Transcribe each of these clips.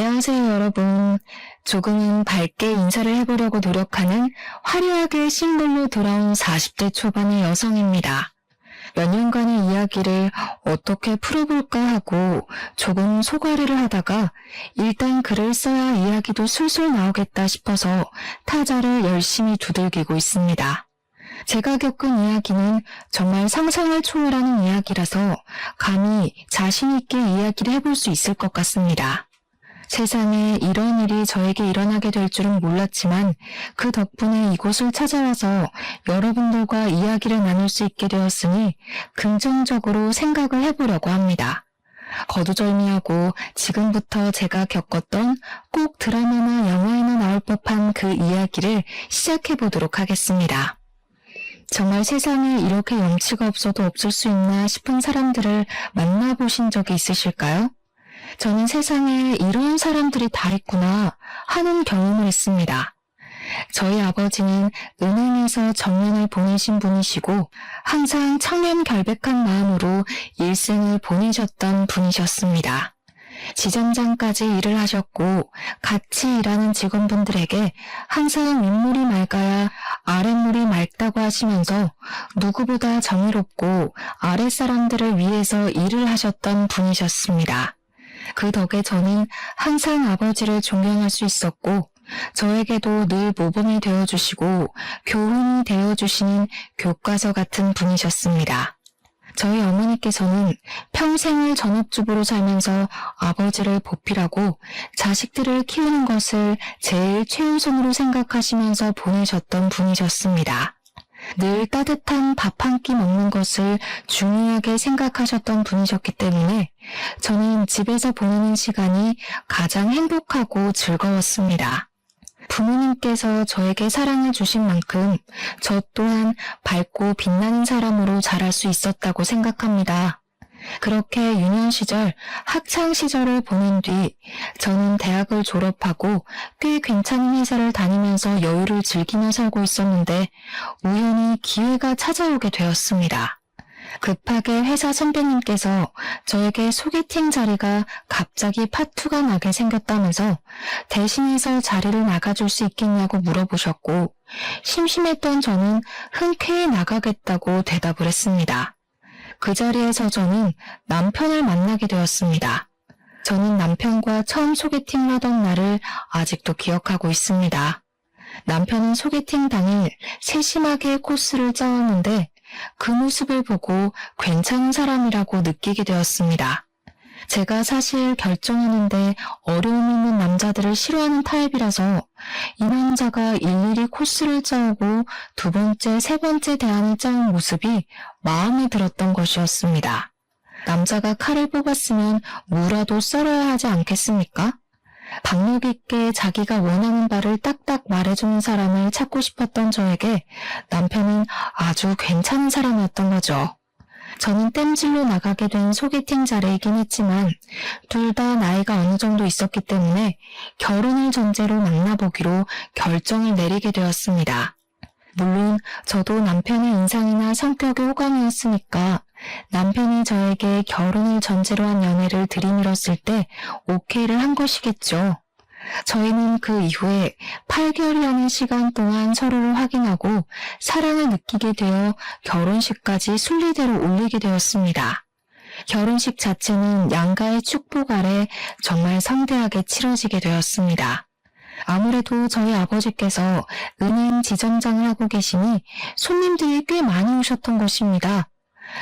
안녕하세요, 여러분. 조금은 밝게 인사를 해보려고 노력하는 화려하게 싱글로 돌아온 40대 초반의 여성입니다. 몇 년간의 이야기를 어떻게 풀어볼까 하고 조금 소가리를 하다가 일단 글을 써야 이야기도 술술 나오겠다 싶어서 타자를 열심히 두들기고 있습니다. 제가 겪은 이야기는 정말 상상을 초월하는 이야기라서 감히 자신 있게 이야기를 해볼 수 있을 것 같습니다. 세상에 이런 일이 저에게 일어나게 될 줄은 몰랐지만 그 덕분에 이곳을 찾아와서 여러분들과 이야기를 나눌 수 있게 되었으니 긍정적으로 생각을 해보려고 합니다. 거두절미하고 지금부터 제가 겪었던 꼭 드라마나 영화에나 나올 법한 그 이야기를 시작해보도록 하겠습니다. 정말 세상에 이렇게 염치가 없어도 없을 수 있나 싶은 사람들을 만나보신 적이 있으실까요? 저는 세상에 이런 사람들이 다 있구나 하는 경험을 했습니다. 저희 아버지는 은행에서 정년을 보내신 분이시고 항상 청렴결백한 마음으로 일생을 보내셨던 분이셨습니다. 지점장까지 일을 하셨고 같이 일하는 직원분들에게 항상 윗물이 맑아야 아랫물이 맑다고 하시면서 누구보다 정의롭고 아랫사람들을 위해서 일을 하셨던 분이셨습니다. 그 덕에 저는 항상 아버지를 존경할 수 있었고 저에게도 늘 모범이 되어주시고 교훈이 되어주시는 교과서 같은 분이셨습니다. 저희 어머니께서는 평생을 전업주부로 살면서 아버지를 보필하고 자식들을 키우는 것을 제일 최우선으로 생각하시면서 보내셨던 분이셨습니다. 늘 따뜻한 밥 한 끼 먹는 것을 중요하게 생각하셨던 분이셨기 때문에 저는 집에서 보내는 시간이 가장 행복하고 즐거웠습니다. 부모님께서 저에게 사랑을 주신 만큼 저 또한 밝고 빛나는 사람으로 자랄 수 있었다고 생각합니다. 그렇게 유년 시절, 학창 시절을 보낸 뒤 저는 대학을 졸업하고 꽤 괜찮은 회사를 다니면서 여유를 즐기며 살고 있었는데 우연히 기회가 찾아오게 되었습니다. 급하게 회사 선배님께서 저에게 소개팅 자리가 갑자기 파투가 나게 생겼다면서 대신해서 자리를 나가줄 수 있겠냐고 물어보셨고 심심했던 저는 흔쾌히 나가겠다고 대답을 했습니다. 그 자리에서 저는 남편을 만나게 되었습니다. 저는 남편과 처음 소개팅을 하던 날을 아직도 기억하고 있습니다. 남편은 소개팅 당일 세심하게 코스를 짜왔는데 그 모습을 보고 괜찮은 사람이라고 느끼게 되었습니다. 제가 사실 결정하는데 어려움 있는 남자들을 싫어하는 타입이라서 이 남자가 일일이 코스를 짜오고 두 번째, 세 번째 대안을 짜온 모습이 마음에 들었던 것이었습니다. 남자가 칼을 뽑았으면 무라도 썰어야 하지 않겠습니까? 박력 있게 자기가 원하는 바를 딱딱 말해주는 사람을 찾고 싶었던 저에게 남편은 아주 괜찮은 사람이었던 거죠. 저는 땜질로 나가게 된 소개팅 자리이긴 했지만 둘 다 나이가 어느 정도 있었기 때문에 결혼을 전제로 만나보기로 결정을 내리게 되었습니다. 물론 저도 남편의 인상이나 성격이 호감이었으니까 남편이 저에게 결혼을 전제로 한 연애를 들이밀었을 때 오케이를 한 것이겠죠. 저희는 그 이후에 8개월이라는 시간 동안 서로를 확인하고 사랑을 느끼게 되어 결혼식까지 순리대로 올리게 되었습니다. 결혼식 자체는 양가의 축복 아래 정말 성대하게 치러지게 되었습니다. 아무래도 저희 아버지께서 은행 지점장을 하고 계시니 손님들이 꽤 많이 오셨던 것입니다.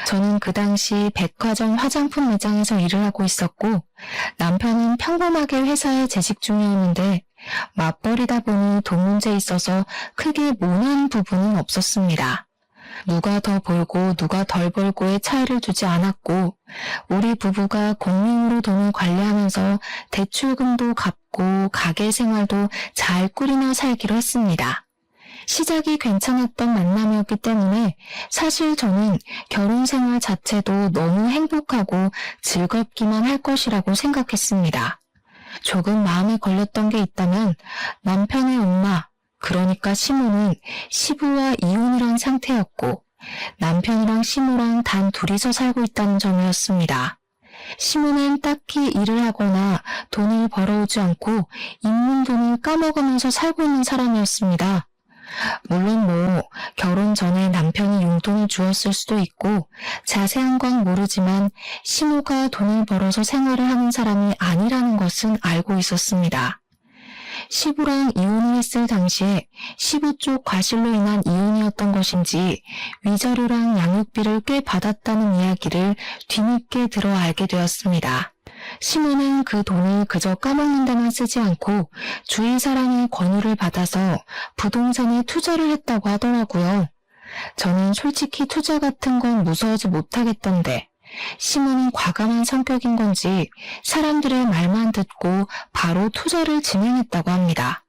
저는 그 당시 백화점 화장품 매장에서 일을 하고 있었고 남편은 평범하게 회사에 재직 중이었는데 맞벌이다 보니 돈 문제에 있어서 크게 모난 부분은 없었습니다. 누가 더 벌고 누가 덜 벌고의 차이를 두지 않았고 우리 부부가 공명으로 돈을 관리하면서 대출금도 갚고 가게 생활도 잘 꾸리며 살기로 했습니다. 시작이 괜찮았던 만남이었기 때문에 사실 저는 결혼 생활 자체도 너무 행복하고 즐겁기만 할 것이라고 생각했습니다. 조금 마음에 걸렸던 게 있다면 남편의 엄마, 그러니까 시모는 시부와 이혼을 한 상태였고 남편이랑 시모랑 단 둘이서 살고 있다는 점이었습니다. 시몬은 딱히 일을 하거나 돈을 벌어오지 않고 있는 돈을 까먹으면서 살고 있는 사람이었습니다. 물론 결혼 전에 남편이 용돈을 주었을 수도 있고 자세한 건 모르지만 시모가 돈을 벌어서 생활을 하는 사람이 아니라는 것은 알고 있었습니다. 시부랑 이혼을 했을 당시에 시부 쪽 과실로 인한 이혼이었던 것인지 위자료랑 양육비를 꽤 받았다는 이야기를 뒤늦게 들어 알게 되었습니다. 시모는 그 돈을 그저 까먹는 데만 쓰지 않고 주위 사람의 권유를 받아서 부동산에 투자를 했다고 하더라고요. 저는 솔직히 투자 같은 건 무서워서 못하겠던데 시모는 과감한 성격인 건지 사람들의 말만 듣고 바로 투자를 진행했다고 합니다.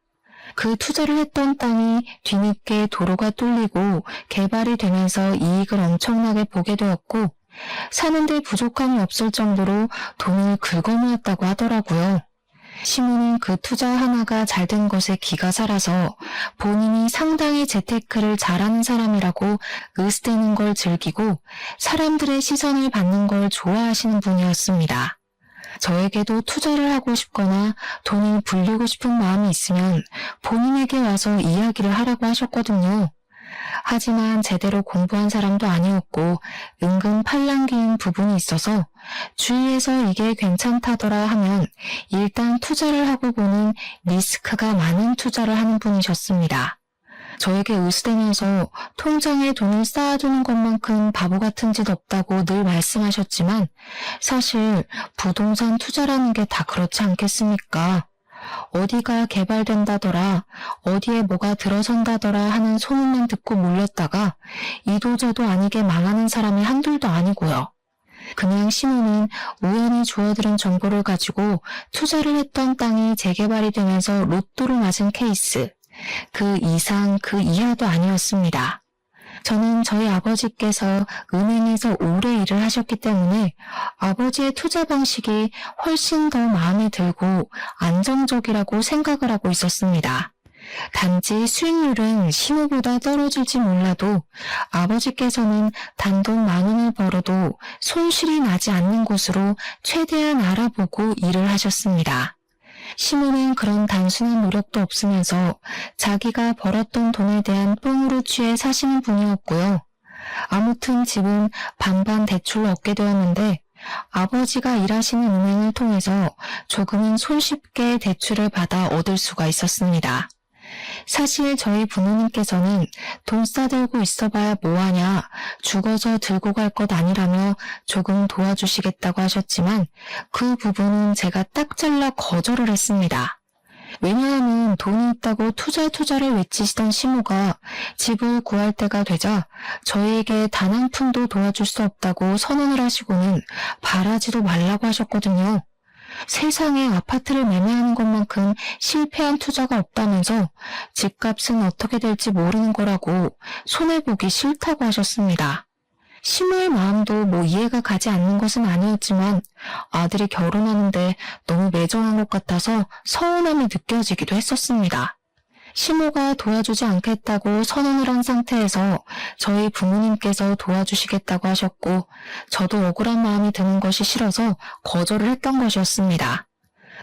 그 투자를 했던 땅이 뒤늦게 도로가 뚫리고 개발이 되면서 이익을 엄청나게 보게 되었고 사는데 부족함이 없을 정도로 돈을 긁어모았다고 하더라고요. 시모는 그 투자 하나가 잘 된 것에 기가 살아서 본인이 상당히 재테크를 잘하는 사람이라고 으스대는 걸 즐기고 사람들의 시선을 받는 걸 좋아하시는 분이었습니다. 저에게도 투자를 하고 싶거나 돈을 불리고 싶은 마음이 있으면 본인에게 와서 이야기를 하라고 하셨거든요. 하지만 제대로 공부한 사람도 아니었고 은근 팔랑귀인 부분이 있어서 주위에서 이게 괜찮다더라 하면 일단 투자를 하고 보는 리스크가 많은 투자를 하는 분이셨습니다. 저에게 으스대면서 통장에 돈을 쌓아두는 것만큼 바보 같은 짓 없다고 늘 말씀하셨지만 사실 부동산 투자라는 게 다 그렇지 않겠습니까? 어디가 개발된다더라, 어디에 뭐가 들어선다더라 하는 소문만 듣고 몰렸다가 이도저도 아니게 망하는 사람이 한둘도 아니고요. 그냥 시모는 우연히 주워들은 정보를 가지고 투자를 했던 땅이 재개발이 되면서 로또를 맞은 케이스, 그 이상 그 이하도 아니었습니다. 저는 저희 아버지께서 은행에서 오래 일을 하셨기 때문에 아버지의 투자 방식이 훨씬 더 마음에 들고 안정적이라고 생각을 하고 있었습니다. 단지 수익률은 시모보다 떨어질지 몰라도 아버지께서는 단돈 10,000원을 벌어도 손실이 나지 않는 곳으로 최대한 알아보고 일을 하셨습니다. 시모는 그런 단순한 노력도 없으면서 자기가 벌었던 돈에 대한 뽕으로 취해 사시는 분이었고요. 아무튼 집은 반반 대출로 얻게 되었는데 아버지가 일하시는 은행을 통해서 조금은 손쉽게 대출을 받아 얻을 수가 있었습니다. 사실 저희 부모님께서는 돈 싸들고 있어봐야 뭐하냐, 죽어서 들고 갈 것 아니라며 조금 도와주시겠다고 하셨지만 그 부분은 제가 딱 잘라 거절을 했습니다. 왜냐하면 돈이 있다고 투자를 외치시던 시모가 집을 구할 때가 되자 저희에게 단 한 푼도 도와줄 수 없다고 선언을 하시고는 바라지도 말라고 하셨거든요. 세상에 아파트를 매매하는 것만큼 실패한 투자가 없다면서 집값은 어떻게 될지 모르는 거라고 손해보기 싫다고 하셨습니다. 시모의 마음도 이해가 가지 않는 것은 아니었지만 아들이 결혼하는데 너무 매정한 것 같아서 서운함이 느껴지기도 했었습니다. 시모가 도와주지 않겠다고 선언을 한 상태에서 저희 부모님께서 도와주시겠다고 하셨고 저도 억울한 마음이 드는 것이 싫어서 거절을 했던 것이었습니다.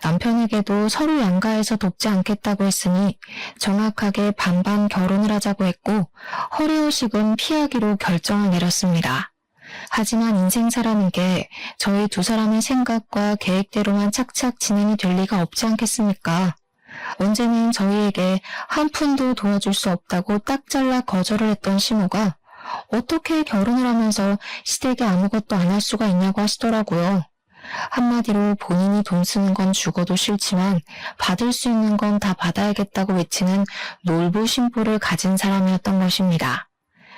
남편에게도 서로 양가해서 돕지 않겠다고 했으니 정확하게 반반 결혼을 하자고 했고 허례허식은 피하기로 결정을 내렸습니다. 하지만 인생사라는 게 저희 두 사람의 생각과 계획대로만 착착 진행이 될 리가 없지 않겠습니까? 언제는 저희에게 한 푼도 도와줄 수 없다고 딱 잘라 거절을 했던 시모가 어떻게 결혼을 하면서 시댁에 아무것도 안 할 수가 있냐고 하시더라고요. 한마디로 본인이 돈 쓰는 건 죽어도 싫지만 받을 수 있는 건 다 받아야겠다고 외치는 놀부심보를 가진 사람이었던 것입니다.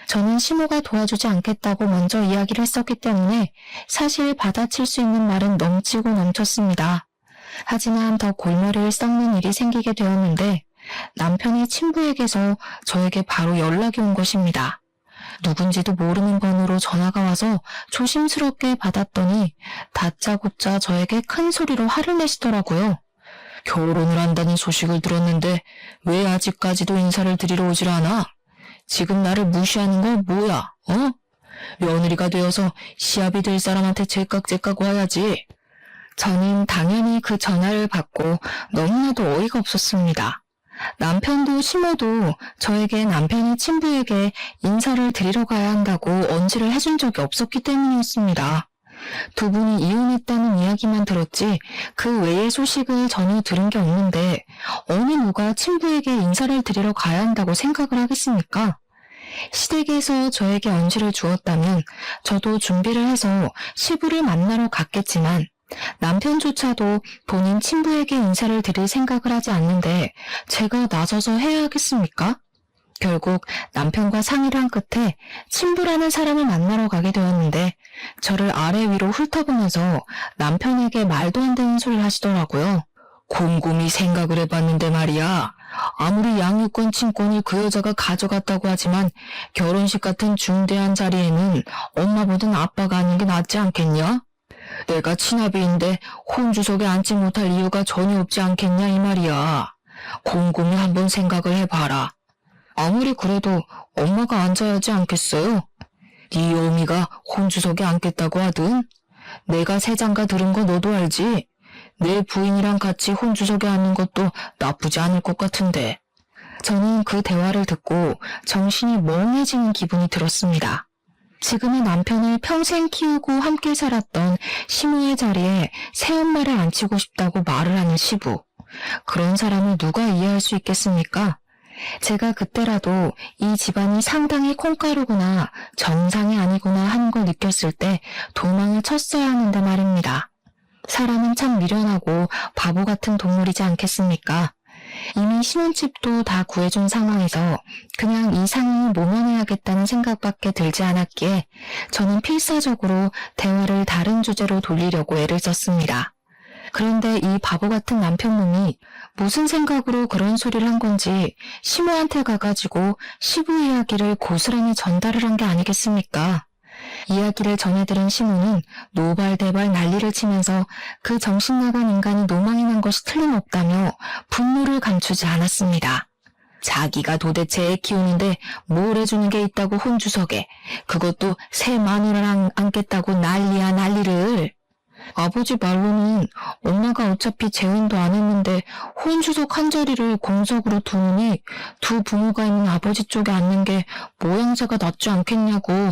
저는 시모가 도와주지 않겠다고 먼저 이야기를 했었기 때문에 사실 받아칠 수 있는 말은 넘치고 넘쳤습니다. 하지만 더 골머리를 썩는 일이 생기게 되었는데 남편의 친부에게서 저에게 바로 연락이 온 것입니다. 누군지도 모르는 번호로 전화가 와서 조심스럽게 받았더니 다짜고짜 저에게 큰 소리로 화를 내시더라고요. 결혼을 한다는 소식을 들었는데 왜 아직까지도 인사를 드리러 오질 않아? 지금 나를 무시하는 거 뭐야? 며느리가 되어서 시합이 될 사람한테 제깍제깍 와야지. 저는 당연히 그 전화를 받고 너무나도 어이가 없었습니다. 남편도 시모도 저에게 남편이 친부에게 인사를 드리러 가야 한다고 언지를 해준 적이 없었기 때문이었습니다. 두 분이 이혼했다는 이야기만 들었지 그 외의 소식을 전혀 들은 게 없는데 어느 누가 친부에게 인사를 드리러 가야 한다고 생각을 하겠습니까? 시댁에서 저에게 언지를 주었다면 저도 준비를 해서 시부를 만나러 갔겠지만 남편조차도 본인 친부에게 인사를 드릴 생각을 하지 않는데 제가 나서서 해야 하겠습니까? 결국 남편과 상의를 한 끝에 친부라는 사람을 만나러 가게 되었는데 저를 아래 위로 훑어보면서 남편에게 말도 안 되는 소리를 하시더라고요. 곰곰이 생각을 해봤는데 말이야. 아무리 양육권 친권을 그 여자가 가져갔다고 하지만 결혼식 같은 중대한 자리에는 엄마보단 아빠가 하는 게 낫지 않겠냐? 내가 친아비인데 혼주석에 앉지 못할 이유가 전혀 없지 않겠냐 이 말이야. 곰곰이 한번 생각을 해봐라. 아무리 그래도 엄마가 앉아야 하지 않겠어요? 네 어미가 혼주석에 앉겠다고 하든 내가 새장가 들은 거 너도 알지? 내 부인이랑 같이 혼주석에 앉는 것도 나쁘지 않을 것 같은데. 저는 그 대화를 듣고 정신이 멍해지는 기분이 들었습니다. 지금의 남편을 평생 키우고 함께 살았던 시모의 자리에 새엄마를 앉히고 싶다고 말을 하는 시부. 그런 사람을 누가 이해할 수 있겠습니까? 제가 그때라도 이 집안이 상당히 콩가루구나, 정상이 아니구나 하는 걸 느꼈을 때 도망을 쳤어야 하는데 말입니다. 사람은 참 미련하고 바보 같은 동물이지 않겠습니까? 이미 신혼집도 다 구해준 상황에서 그냥 이 상황을 모면해야겠다는 생각밖에 들지 않았기에 저는 필사적으로 대화를 다른 주제로 돌리려고 애를 썼습니다. 그런데 이 바보 같은 남편놈이 무슨 생각으로 그런 소리를 한 건지 시모한테 가가지고 시부 이야기를 고스란히 전달을 한 게 아니겠습니까? 이야기를 전해들은 시모는 노발대발 난리를 치면서 그 정신나간 인간이 노망이 난 것이 틀림없다며 분노를 감추지 않았습니다. 자기가 도대체 애 키우는데 뭘 해주는 게 있다고 혼주석에, 그것도 새 마누라랑 앉겠다고 난리야 난리를. 아버지 말로는 엄마가 어차피 재혼도 안 했는데 혼주석 한 자리를 공석으로 두느니 두 부모가 있는 아버지 쪽에 앉는 게 모양새가 낫지 않겠냐고.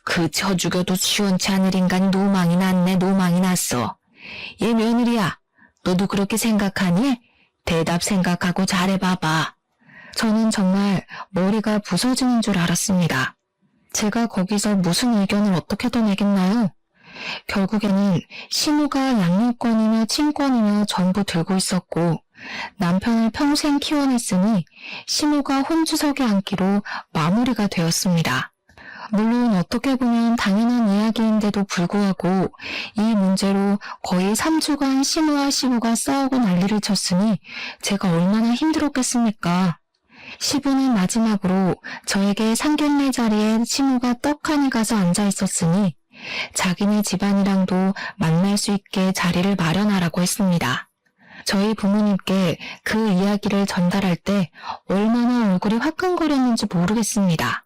그 져죽여도 시원치 않을 인간이 노망이 났네. 노망이 났어. 얘 며느리야, 너도 그렇게 생각하니? 대답 생각하고 잘해봐봐. 저는 정말 머리가 부서지는 줄 알았습니다. 제가 거기서 무슨 의견을 어떻게 더 내겠나요? 결국에는 시모가 양육권이며 친권이며 전부 들고 있었고 남편을 평생 키워냈으니 시모가 혼주석에 앉기로 마무리가 되었습니다. 물론 어떻게 보면 당연한 이야기인데도 불구하고 이 문제로 거의 3주간 시모와 시부가 싸우고 난리를 쳤으니 제가 얼마나 힘들었겠습니까? 시부는 마지막으로 저에게 상견례 자리에 시모가 떡하니 가서 앉아 있었으니 자기네 집안이랑도 만날 수 있게 자리를 마련하라고 했습니다. 저희 부모님께 그 이야기를 전달할 때 얼마나 얼굴이 화끈거렸는지 모르겠습니다.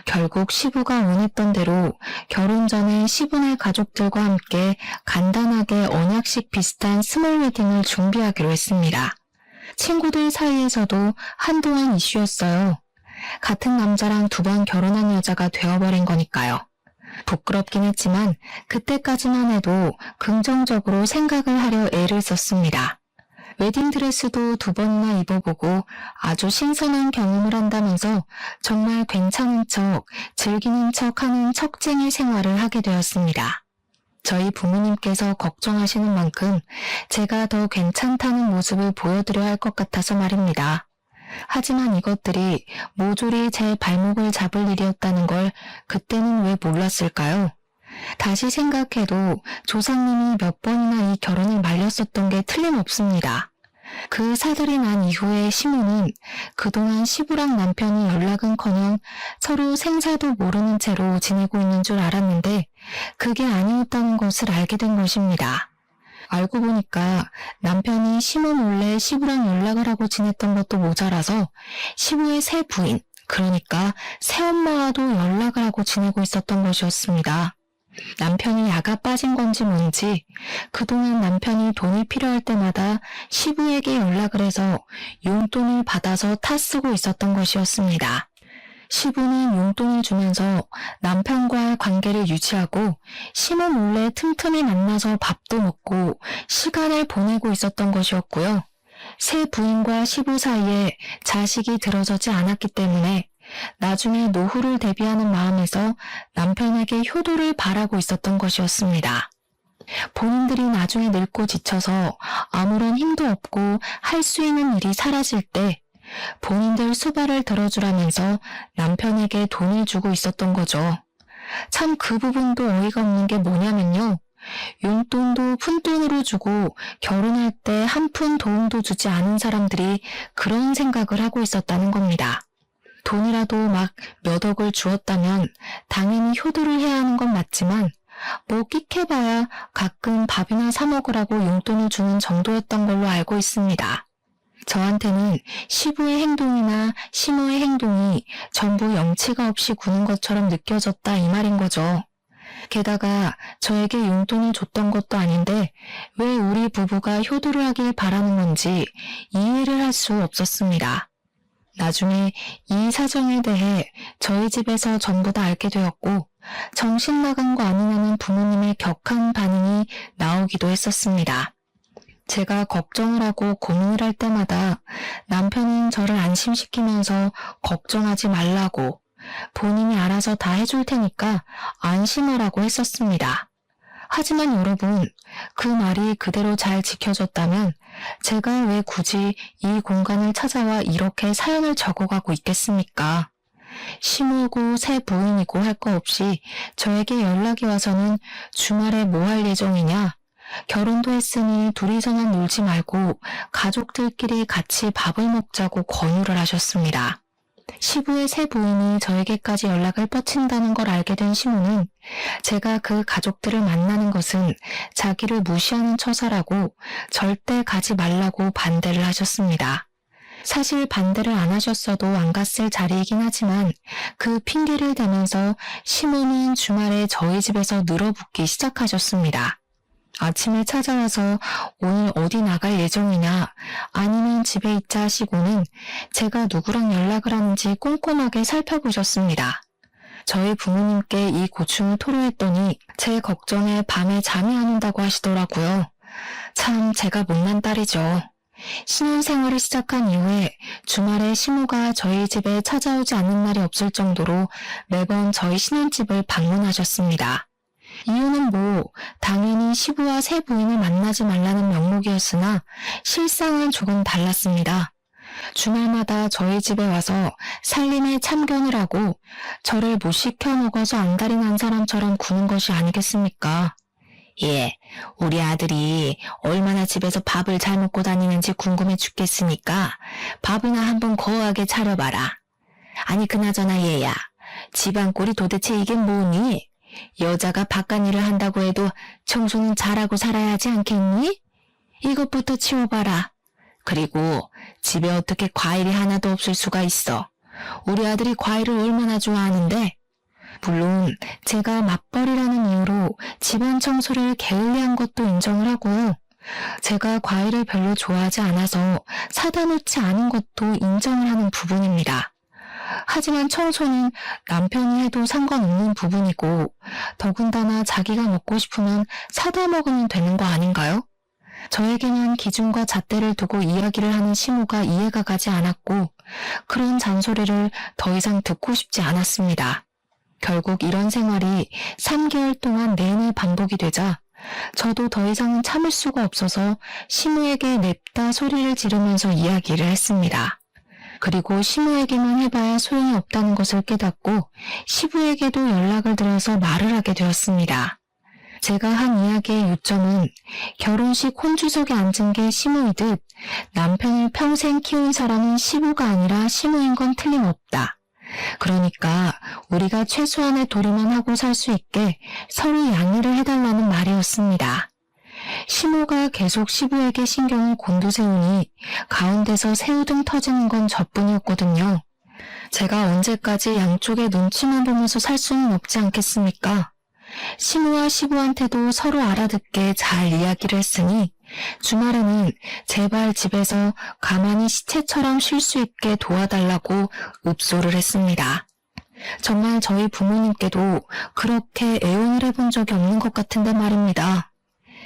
결국 시부가 원했던 대로 결혼 전에 시부네 가족들과 함께 간단하게 언약식 비슷한 스몰 웨딩을 준비하기로 했습니다. 친구들 사이에서도 한동안 이슈였어요. 같은 남자랑 2번 결혼한 여자가 되어버린 거니까요. 부끄럽긴 했지만 그때까지만 해도 긍정적으로 생각을 하려 애를 썼습니다. 웨딩드레스도 2번이나 입어보고 아주 신선한 경험을 한다면서 정말 괜찮은 척, 즐기는 척 하는 척쟁이 생활을 하게 되었습니다. 저희 부모님께서 걱정하시는 만큼 제가 더 괜찮다는 모습을 보여드려야 할 것 같아서 말입니다. 하지만 이것들이 모조리 제 발목을 잡을 일이었다는 걸 그때는 왜 몰랐을까요? 다시 생각해도 조상님이 몇 번이나 이 결혼을 말렸었던 게 틀림없습니다. 그 사달이 난 이후에 시모는 그동안 시부랑 남편이 연락은커녕 서로 생사도 모르는 채로 지내고 있는 줄 알았는데 그게 아니었다는 것을 알게 된 것입니다. 알고 보니까 남편이 시모 몰래 시부랑 연락을 하고 지냈던 것도 모자라서 시부의 새 부인, 그러니까 새엄마와도 연락을 하고 지내고 있었던 것이었습니다. 남편이 야가 빠진 건지 뭔지 그동안 남편이 돈이 필요할 때마다 시부에게 연락을 해서 용돈을 받아서 타쓰고 있었던 것이었습니다. 시부는 용돈을 주면서 남편과의 관계를 유지하고 시모 몰래 틈틈이 만나서 밥도 먹고 시간을 보내고 있었던 것이었고요. 새 부인과 시부 사이에 자식이 들어서지 않았기 때문에 나중에 노후를 대비하는 마음에서 남편에게 효도를 바라고 있었던 것이었습니다. 본인들이 나중에 늙고 지쳐서 아무런 힘도 없고 할 수 있는 일이 사라질 때 본인들 수발을 들어주라면서 남편에게 돈을 주고 있었던 거죠. 참 그 부분도 어이가 없는 게 뭐냐면요. 용돈도 푼돈으로 주고 결혼할 때 한 푼 도움도 주지 않은 사람들이 그런 생각을 하고 있었다는 겁니다. 돈이라도 막 몇 억을 주었다면 당연히 효도를 해야 하는 건 맞지만 뭐 끽해봐야 가끔 밥이나 사 먹으라고 용돈을 주는 정도였던 걸로 알고 있습니다. 저한테는 시부의 행동이나 시모의 행동이 전부 염치가 없이 구는 것처럼 느껴졌다 이 말인 거죠. 게다가 저에게 용돈을 줬던 것도 아닌데 왜 우리 부부가 효도를 하길 바라는 건지 이해를 할 수 없었습니다. 나중에 이 사정에 대해 저희 집에서 전부 다 알게 되었고 정신 나간 거 아니냐는 부모님의 격한 반응이 나오기도 했었습니다. 제가 걱정을 하고 고민을 할 때마다 남편은 저를 안심시키면서 걱정하지 말라고 본인이 알아서 다 해줄 테니까 안심하라고 했었습니다. 하지만 여러분, 그 말이 그대로 잘 지켜졌다면 제가 왜 굳이 이 공간을 찾아와 이렇게 사연을 적어가고 있겠습니까? 시모고 새 부인이고 할 거 없이 저에게 연락이 와서는 주말에 뭐 할 예정이냐? 결혼도 했으니 둘이서만 놀지 말고 가족들끼리 같이 밥을 먹자고 권유를 하셨습니다. 시부의 새 부인이 저에게까지 연락을 뻗친다는 걸 알게 된 시모는 제가 그 가족들을 만나는 것은 자기를 무시하는 처사라고 절대 가지 말라고 반대를 하셨습니다. 사실 반대를 안 하셨어도 안 갔을 자리이긴 하지만 그 핑계를 대면서 시모는 주말에 저희 집에서 늘어붙기 시작하셨습니다. 아침에 찾아와서 오늘 어디 나갈 예정이냐 아니면 집에 있자 하시고는 제가 누구랑 연락을 하는지 꼼꼼하게 살펴보셨습니다. 저희 부모님께 이 고충을 토로했더니 제 걱정에 밤에 잠이 안 온다고 하시더라고요. 참 제가 못난 딸이죠. 신혼생활을 시작한 이후에 주말에 시모가 저희 집에 찾아오지 않는 날이 없을 정도로 매번 저희 신혼집을 방문하셨습니다. 이유는 뭐 당연히 시부와 새 부인을 만나지 말라는 명목이었으나 실상은 조금 달랐습니다. 주말마다 저희 집에 와서 살림에 참견을 하고 저를 못 시켜 먹어서 안달이 난 사람처럼 구는 것이 아니겠습니까? 예, 우리 아들이 얼마나 집에서 밥을 잘 먹고 다니는지 궁금해 죽겠으니까 밥이나 한번 거하게 차려봐라. 아니 그나저나 얘야, 집안 꼴이 도대체 이게 뭐니? 여자가 바깥일을 한다고 해도 청소는 잘하고 살아야 하지 않겠니? 이것부터 치워봐라. 그리고 집에 어떻게 과일이 하나도 없을 수가 있어. 우리 아들이 과일을 얼마나 좋아하는데. 물론 제가 맞벌이라는 이유로 집안 청소를 게을리한 것도 인정을 하고요. 제가 과일을 별로 좋아하지 않아서 사다 놓지 않은 것도 인정을 하는 부분입니다. 하지만 청소는 남편이 해도 상관없는 부분이고 더군다나 자기가 먹고 싶으면 사다 먹으면 되는 거 아닌가요? 저에게는 기준과 잣대를 두고 이야기를 하는 시모가 이해가 가지 않았고 그런 잔소리를 더 이상 듣고 싶지 않았습니다. 결국 이런 생활이 3개월 동안 내내 반복이 되자 저도 더 이상은 참을 수가 없어서 시모에게 냅다 소리를 지르면서 이야기를 했습니다. 그리고 시모에게만 해봐야 소용이 없다는 것을 깨닫고 시부에게도 연락을 드려서 말을 하게 되었습니다. 제가 한 이야기의 요점은 결혼식 혼주석에 앉은 게 시모이듯 남편을 평생 키운 사람은 시부가 아니라 시모인 건 틀림없다. 그러니까 우리가 최소한의 도리만 하고 살 수 있게 서로 양해를 해달라는 말이었습니다. 시모가 계속 시부에게 신경을 곤두세우니 가운데서 새우등 터지는 건 저뿐이었거든요. 제가 언제까지 양쪽의 눈치만 보면서 살 수는 없지 않겠습니까? 시모와 시부한테도 서로 알아듣게 잘 이야기를 했으니 주말에는 제발 집에서 가만히 시체처럼 쉴 수 있게 도와달라고 읍소를 했습니다. 정말 저희 부모님께도 그렇게 애원을 해본 적이 없는 것 같은데 말입니다.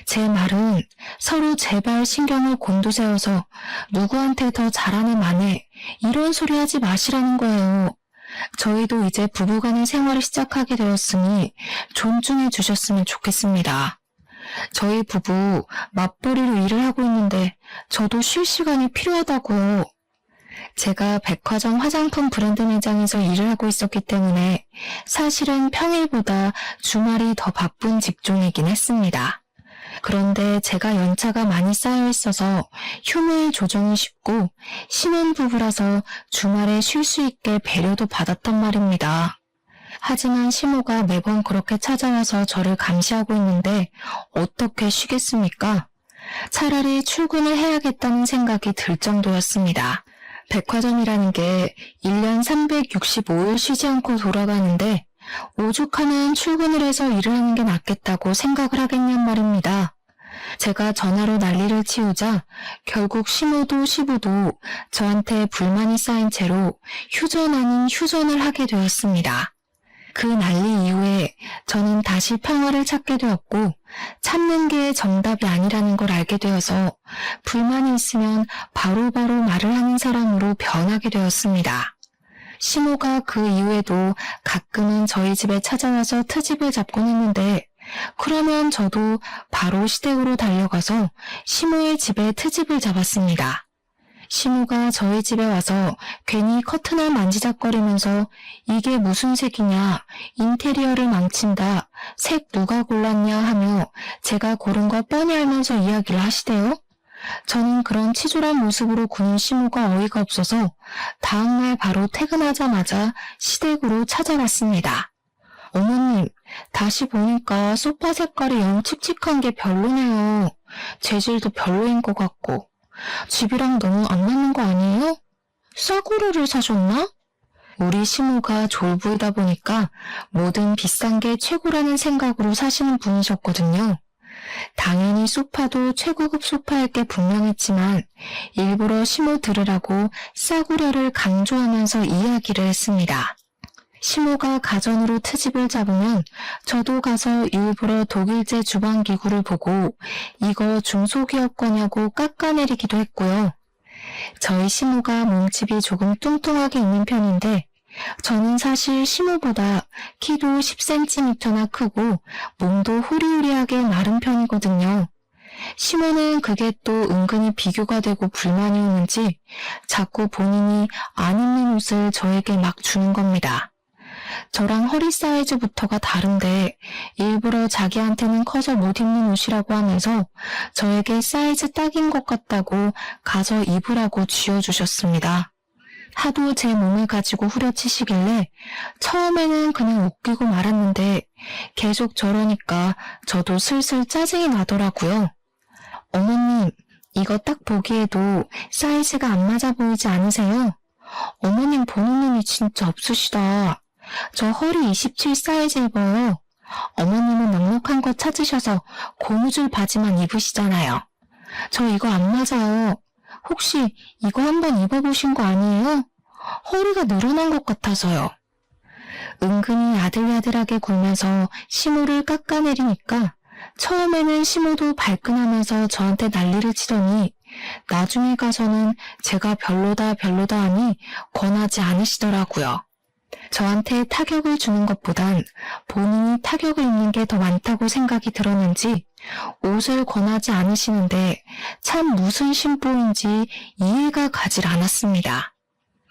제 말은 서로 제발 신경을 곤두세워서 누구한테 더 잘하네 마네 이런 소리 하지 마시라는 거예요. 저희도 이제 부부간의 생활을 시작하게 되었으니 존중해 주셨으면 좋겠습니다. 저희 부부 맞벌이로 일을 하고 있는데 저도 쉴 시간이 필요하다고요. 제가 백화점 화장품 브랜드 매장에서 일을 하고 있었기 때문에 사실은 평일보다 주말이 더 바쁜 직종이긴 했습니다. 그런데 제가 연차가 많이 쌓여 있어서 휴무일 조정이 쉽고 신혼부부라서 주말에 쉴 수 있게 배려도 받았단 말입니다. 하지만 시모가 매번 그렇게 찾아와서 저를 감시하고 있는데 어떻게 쉬겠습니까? 차라리 출근을 해야겠다는 생각이 들 정도였습니다. 백화점이라는 게 1년 365일 쉬지 않고 돌아가는데 오죽하면 출근을 해서 일을 하는 게 낫겠다고 생각을 하겠냔 말입니다. 제가 전화로 난리를 치우자 결국 시모도 시부도 저한테 불만이 쌓인 채로 휴전 아닌 휴전을 하게 되었습니다. 그 난리 이후에 저는 다시 평화를 찾게 되었고 참는 게 정답이 아니라는 걸 알게 되어서 불만이 있으면 바로바로 말을 하는 사람으로 변하게 되었습니다. 시모가 그 이후에도 가끔은 저희 집에 찾아와서 트집을 잡곤 했는데 그러면 저도 바로 시댁으로 달려가서 시모의 집에 트집을 잡았습니다. 시모가 저희 집에 와서 괜히 커튼을 만지작거리면서 이게 무슨 색이냐, 인테리어를 망친다, 색 누가 골랐냐 하며 제가 고른 거 뻔히 알면서 이야기를 하시대요. 저는 그런 치졸한 모습으로 구는 시모가 어이가 없어서 다음날 바로 퇴근하자마자 시댁으로 찾아갔습니다. 어머님, 다시 보니까 소파 색깔이 영 칙칙한 게 별로네요. 재질도 별로인 것 같고. 집이랑 너무 안 맞는 거 아니에요? 싸구려를 사셨나? 우리 시모가 졸부이다 보니까 뭐든 비싼 게 최고라는 생각으로 사시는 분이셨거든요. 당연히 소파도 최고급 소파일 게 분명했지만 일부러 시모 들으라고 싸구려를 강조하면서 이야기를 했습니다. 시모가 가전으로 트집을 잡으면 저도 가서 일부러 독일제 주방기구를 보고 이거 중소기업 거냐고 깎아내리기도 했고요. 저희 시모가 몸집이 조금 뚱뚱하게 있는 편인데 저는 사실 시모보다 키도 10cm나 크고 몸도 호리호리하게 마른 편이거든요. 시모는 그게 또 은근히 비교가 되고 불만이 오는지 자꾸 본인이 안 입는 옷을 저에게 막 주는 겁니다. 저랑 허리 사이즈부터가 다른데 일부러 자기한테는 커서 못 입는 옷이라고 하면서 저에게 사이즈 딱인 것 같다고 가서 입으라고 쥐어주셨습니다. 하도 제 몸을 가지고 후려치시길래 처음에는 그냥 웃기고 말았는데 계속 저러니까 저도 슬슬 짜증이 나더라고요. 어머님, 이거 딱 보기에도 사이즈가 안 맞아 보이지 않으세요? 어머님 보는 눈이 진짜 없으시다. 저 허리 27 사이즈 입어요. 어머님은 넉넉한 거 찾으셔서 고무줄 바지만 입으시잖아요. 저 이거 안 맞아요. 혹시 이거 한번 입어보신 거 아니에요? 허리가 늘어난 것 같아서요. 은근히 야들야들하게 굴면서 시모를 깎아내리니까 처음에는 시모도 발끈하면서 저한테 난리를 치더니 나중에 가서는 제가 별로다 하니 권하지 않으시더라고요. 저한테 타격을 주는 것보단 본인이 타격을 입는 게 더 많다고 생각이 들었는지 옷을 권하지 않으시는데 참 무슨 심보인지 이해가 가질 않았습니다.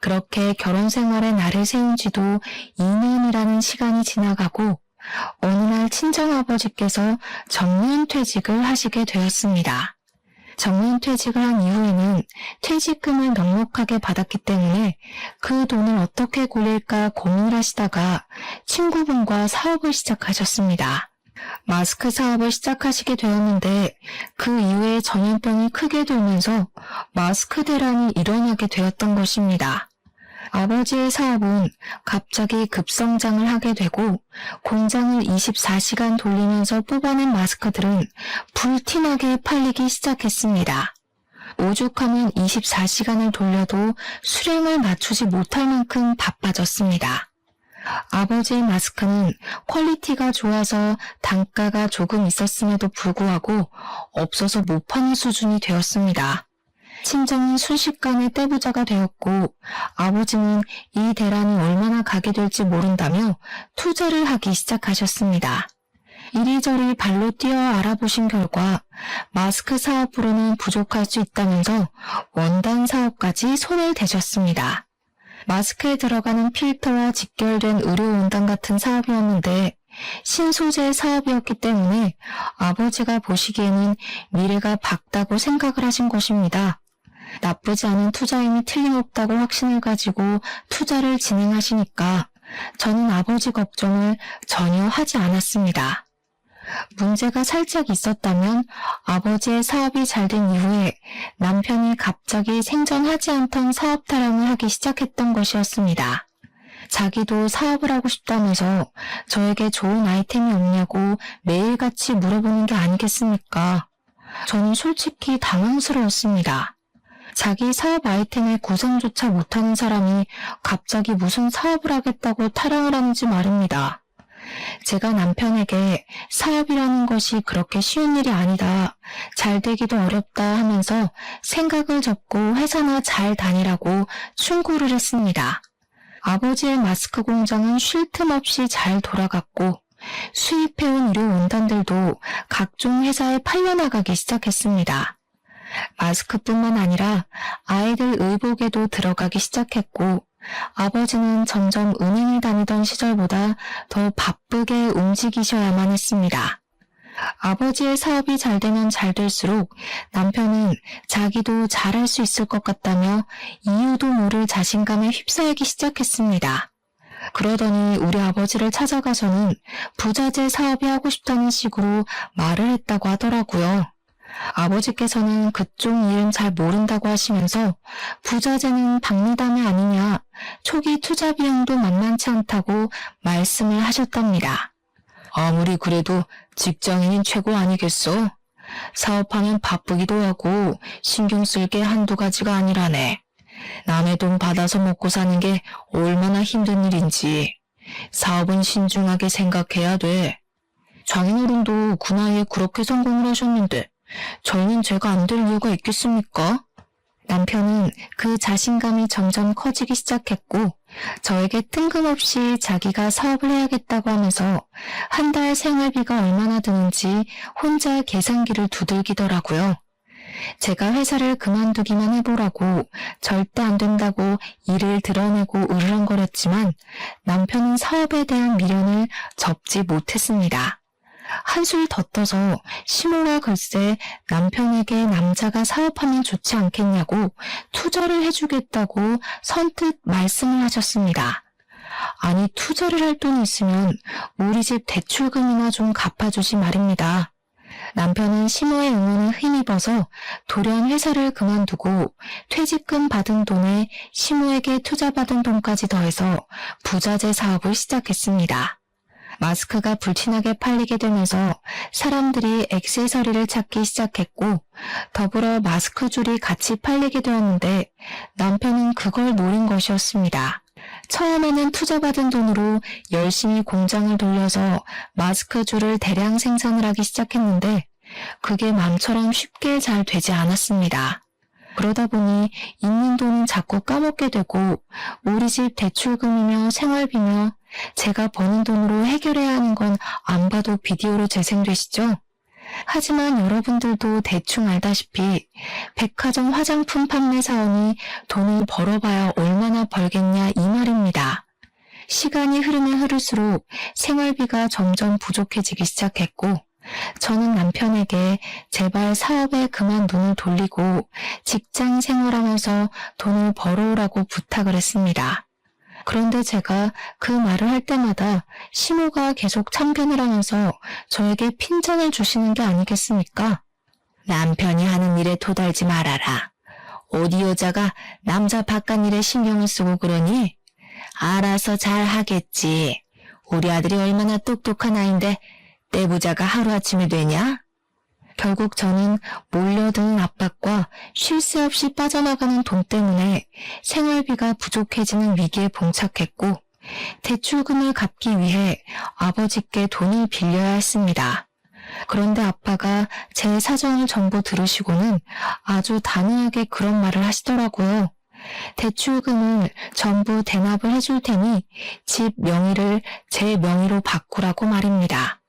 그렇게 결혼 생활에 날을 세운 지도 2년이라는 시간이 지나가고 어느 날 친정아버지께서 정년퇴직을 하시게 되었습니다. 정년퇴직을 한 이후에는 퇴직금을 넉넉하게 받았기 때문에 그 돈을 어떻게 굴릴까 고민을 하시다가 친구분과 사업을 시작하셨습니다. 마스크 사업을 시작하시게 되었는데 그 이후에 전염병이 크게 돌면서 마스크 대란이 일어나게 되었던 것입니다. 아버지의 사업은 갑자기 급성장을 하게 되고 공장을 24시간 돌리면서 뽑아낸 마스크들은 불티나게 팔리기 시작했습니다. 오죽하면 24시간을 돌려도 수량을 맞추지 못할 만큼 바빠졌습니다. 아버지의 마스크는 퀄리티가 좋아서 단가가 조금 있었음에도 불구하고 없어서 못 파는 수준이 되었습니다. 친정은 순식간에 떼부자가 되었고 아버지는 이 대란이 얼마나 가게 될지 모른다며 투자를 하기 시작하셨습니다. 이리저리 발로 뛰어 알아보신 결과 마스크 사업으로는 부족할 수 있다면서 원단 사업까지 손을 대셨습니다. 마스크에 들어가는 필터와 직결된 의료 원단 같은 사업이었는데 신소재 사업이었기 때문에 아버지가 보시기에는 미래가 밝다고 생각을 하신 것입니다. 나쁘지 않은 투자임이 틀림없다고 확신을 가지고 투자를 진행하시니까 저는 아버지 걱정을 전혀 하지 않았습니다. 문제가 살짝 있었다면 아버지의 사업이 잘 된 이후에 남편이 갑자기 생전하지 않던 사업 타령을 하기 시작했던 것이었습니다. 자기도 사업을 하고 싶다면서 저에게 좋은 아이템이 없냐고 매일같이 물어보는 게 아니겠습니까? 저는 솔직히 당황스러웠습니다. 자기 사업 아이템의 구상조차 못하는 사람이 갑자기 무슨 사업을 하겠다고 타령을 하는지 말입니다. 제가 남편에게 사업이라는 것이 그렇게 쉬운 일이 아니다, 잘 되기도 어렵다 하면서 생각을 접고 회사나 잘 다니라고 충고를 했습니다. 아버지의 마스크 공장은 쉴 틈 없이 잘 돌아갔고 수입해온 의료 원단들도 각종 회사에 팔려나가기 시작했습니다. 마스크뿐만 아니라 아이들 의복에도 들어가기 시작했고 아버지는 점점 은행에 다니던 시절보다 더 바쁘게 움직이셔야만 했습니다. 아버지의 사업이 잘 되면 잘 될수록 남편은 자기도 잘할 수 있을 것 같다며 이유도 모를 자신감에 휩싸이기 시작했습니다. 그러더니 우리 아버지를 찾아가서는 부자재 사업이 하고 싶다는 식으로 말을 했다고 하더라고요. 아버지께서는 그쪽 일은 잘 모른다고 하시면서 부자재는 박리담이 아니냐, 초기 투자 비용도 만만치 않다고 말씀을 하셨답니다. 아무리 그래도 직장인인 최고 아니겠어? 사업하면 바쁘기도 하고 신경 쓸 게 한두 가지가 아니라네. 남의 돈 받아서 먹고 사는 게 얼마나 힘든 일인지 사업은 신중하게 생각해야 돼. 장인어른도 그 나이에 그렇게 성공을 하셨는데 저희는 제가 안 될 이유가 있겠습니까? 남편은 그 자신감이 점점 커지기 시작했고 저에게 뜬금없이 자기가 사업을 해야겠다고 하면서 한 달 생활비가 얼마나 드는지 혼자 계산기를 두들기더라고요. 제가 회사를 그만두기만 해보라고 절대 안 된다고 일을 드러내고 으르렁거렸지만 남편은 사업에 대한 미련을 접지 못했습니다. 한술 더 떠서 시모가 글쎄 남편에게 남자가 사업하면 좋지 않겠냐고 투자를 해주겠다고 선뜻 말씀을 하셨습니다. 아니 투자를 할 돈이 있으면 우리 집 대출금이나 좀 갚아주지 말입니다. 남편은 시모의 응원에 힘입어서 돌연 회사를 그만두고 퇴직금 받은 돈에 시모에게 투자받은 돈까지 더해서 부자재 사업을 시작했습니다. 마스크가 불티나게 팔리게 되면서 사람들이 액세서리를 찾기 시작했고 더불어 마스크 줄이 같이 팔리게 되었는데 남편은 그걸 노린 것이었습니다. 처음에는 투자받은 돈으로 열심히 공장을 돌려서 마스크 줄을 대량 생산을 하기 시작했는데 그게 맘처럼 쉽게 잘 되지 않았습니다. 그러다 보니 있는 돈은 자꾸 까먹게 되고 우리 집 대출금이며 생활비며 제가 버는 돈으로 해결해야 하는 건 안 봐도 비디오로 재생되시죠? 하지만 여러분들도 대충 알다시피 백화점 화장품 판매 사원이 돈을 벌어봐야 얼마나 벌겠냐 이 말입니다. 시간이 흐르면 흐를수록 생활비가 점점 부족해지기 시작했고 저는 남편에게 제발 사업에 그만 눈을 돌리고 직장 생활하면서 돈을 벌어오라고 부탁을 했습니다. 그런데 제가 그 말을 할 때마다 시모가 계속 참견을 하면서 저에게 핀잔을 주시는 게 아니겠습니까? 남편이 하는 일에 도달지 말아라. 어디 여자가 남자 바깥 일에 신경을 쓰고 그러니? 알아서 잘 하겠지. 우리 아들이 얼마나 똑똑한 아인데 내 부자가 하루아침에 되냐? 결국 저는 몰려드는 압박과 쉴 새 없이 빠져나가는 돈 때문에 생활비가 부족해지는 위기에 봉착했고 대출금을 갚기 위해 아버지께 돈을 빌려야 했습니다. 그런데 아빠가 제 사정을 전부 들으시고는 아주 단호하게 그런 말을 하시더라고요. 대출금을 전부 대납을 해줄 테니 집 명의를 제 명의로 바꾸라고 말입니다.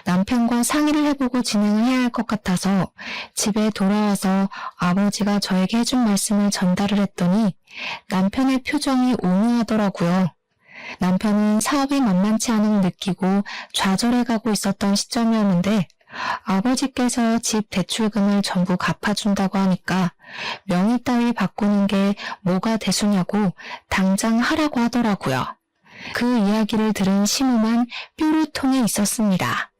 남편과 상의를 해보고 진행을 해야 할 것 같아서 집에 돌아와서 아버지가 저에게 해준 말씀을 전달을 했더니 남편의 표정이 오묘하더라고요. 남편은 사업이 만만치 않음을 느끼고 좌절해가고 있었던 시점이었는데 아버지께서 집 대출금을 전부 갚아준다고 하니까 명의 따위 바꾸는 게 뭐가 대수냐고 당장 하라고 하더라고요. 그 이야기를 들은 시무만 뾰루통에 있었습니다.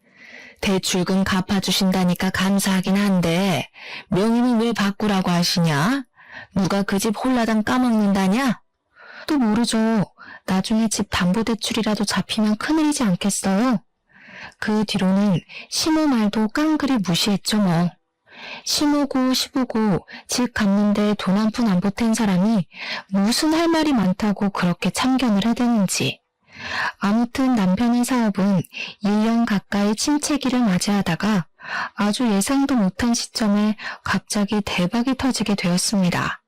대출금 갚아주신다니까 감사하긴 한데 명의는 왜 바꾸라고 하시냐? 누가 그 집 홀라당 까먹는다냐? 또 모르죠. 나중에 집 담보대출이라도 잡히면 큰일이지 않겠어요? 그 뒤로는 시모 말도 깡그리 무시했죠 뭐. 시모고 시부고 집 갚는데 돈 한 푼 안 보탠 사람이 무슨 할 말이 많다고 그렇게 참견을 해대는지. 아무튼 남편의 사업은 1년 가까이 침체기를 맞이하다가 아주 예상도 못한 시점에 갑자기 대박이 터지게 되었습니다.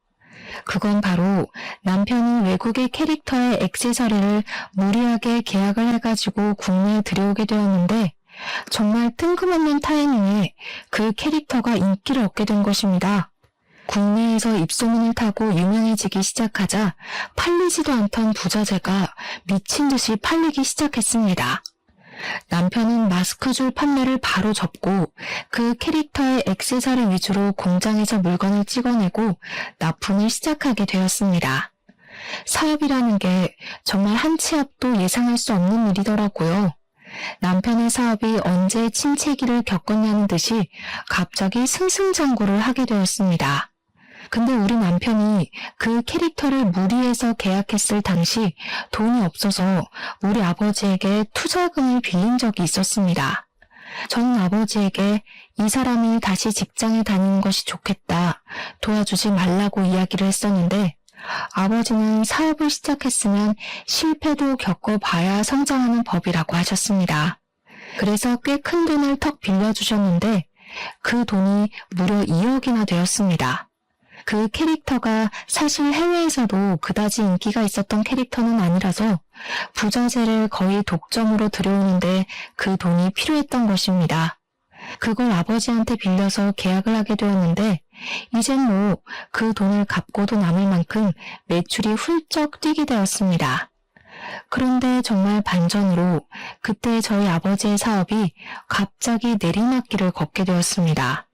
그건 바로 남편이 외국의 캐릭터의 액세서리를 무리하게 계약을 해가지고 국내에 들여오게 되었는데 정말 뜬금없는 타이밍에 그 캐릭터가 인기를 얻게 된 것입니다. 국내에서 입소문을 타고 유명해지기 시작하자 팔리지도 않던 부자재가 미친 듯이 팔리기 시작했습니다. 남편은 마스크줄 판매를 바로 접고 그 캐릭터의 액세서리 위주로 공장에서 물건을 찍어내고 납품을 시작하게 되었습니다. 사업이라는 게 정말 한 치 앞도 예상할 수 없는 일이더라고요. 남편의 사업이 언제 침체기를 겪었냐는 듯이 갑자기 승승장구를 하게 되었습니다. 근데 우리 남편이 그 캐릭터를 무리해서 계약했을 당시 돈이 없어서 우리 아버지에게 투자금을 빌린 적이 있었습니다. 저는 아버지에게 이 사람이 다시 직장에 다니는 것이 좋겠다, 도와주지 말라고 이야기를 했었는데 아버지는 사업을 시작했으면 실패도 겪어봐야 성장하는 법이라고 하셨습니다. 그래서 꽤 큰 돈을 턱 빌려주셨는데 그 돈이 무려 2억이나 되었습니다. 그 캐릭터가 사실 해외에서도 그다지 인기가 있었던 캐릭터는 아니라서 부자재를 거의 독점으로 들여오는데 그 돈이 필요했던 것입니다. 그걸 아버지한테 빌려서 계약을 하게 되었는데 이젠 뭐 그 돈을 갚고도 남을 만큼 매출이 훌쩍 뛰게 되었습니다. 그런데 정말 반전으로 그때 저희 아버지의 사업이 갑자기 내리막길을 걷게 되었습니다.